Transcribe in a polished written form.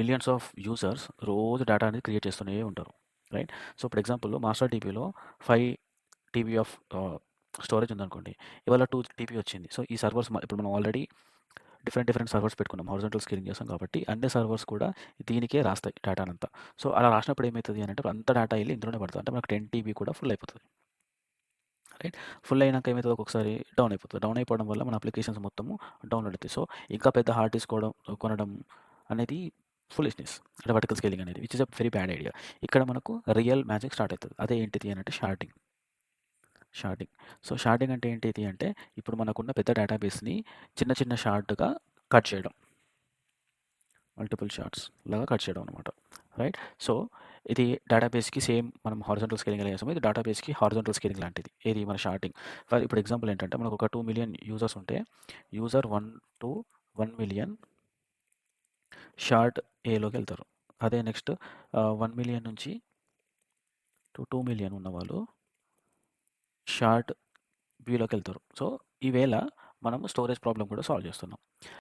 Millions of users రోజు data అనేది create చేస్తూనే ఉంటారు. రైట్? సో, ఇప్పుడు ఎగ్జాంపుల్ మాస్టర్ టీబీలో 5 టీబీ ఆఫ్ స్టోరేజ్ ఉందనుకోండి. ఇవాళ 2 టీబీ వచ్చింది. సో, ఈ సర్వర్స్ ఇప్పుడు మనం ఆల్రెడీ డిఫరెంట్ సర్వర్స్ పెట్టుకున్నాం. హారిజాంటల్ స్కేలింగ్ చేస్తాం కాబట్టి అన్ని సర్వర్స్ కూడా దీనికే రాస్తాయి డేటానంతా. సో, అలా రాసినప్పుడు ఏమైతది అనంటే అంత డేటా ఎళ్లి ఇందులోనే పడతది. అంటే మనకు 10 టీబీ కూడా ఫుల్ అయిపోతది. రైట్? ఫుల్ అయినాక ఏమైతది ఒక్కొక్కసారి డౌన్ అయిపోతది. డౌన్ అయిపోవడం వల్ల మన అప్లికేషన్స్ మొత్తము డౌన్‌లోడ్ అయితాయి. సో, ఇంకా పెద్ద హార్డ్ డిస్క్ కొనడం అనేది ఫూలిష్‌నెస్. అంటే వర్టికల్ స్కేలింగ్ అనేది which is a very bad idea. ఇక్కడ మనకు రియల్ మ్యాజిక్ స్టార్ట్ అయితది. అదే ఏంటిది అనంటే షార్డింగ్. షార్డింగ్. సో, షార్డింగ్ అంటే ఏంటిది అంటే ఇప్పుడు మనకున్న పెద్ద డేటాబేస్‌ని చిన్న షార్ట్‌గా కట్ చేయడం. మల్టిపుల్ షార్ట్స్ లాగా కట్ చేయడం అనమాట. రైట్? సో, ఇది డేటాబేస్‌కి సేమ్ మనం హారిజాంటల్ స్కేలింగ్ ఎలా చేస్తామో ఇది డేటాబేస్‌కి హారిజాంటల్ స్కేలింగ్ లాంటిది. ఏది మన షార్టింగ్. ఇప్పుడు ఎగ్జాంపుల్ ఏంటంటే మనకు ఒక 2 మిలియన్ యూజర్స్ ఉంటే యూజర్ 1 టు 1 మిలియన్ షార్ట్ ఏలోకి వెళ్తారు. అదే నెక్స్ట్ 1 మిలియన్ నుంచి 2 మిలియన్ ఉన్నవాళ్ళు షార్ట్ బిలోకి వెళ్తారు. సో, ఈవేళ మనము స్టోరేజ్ ప్రాబ్లమ్ కూడా సాల్వ్ చేస్తున్నాం.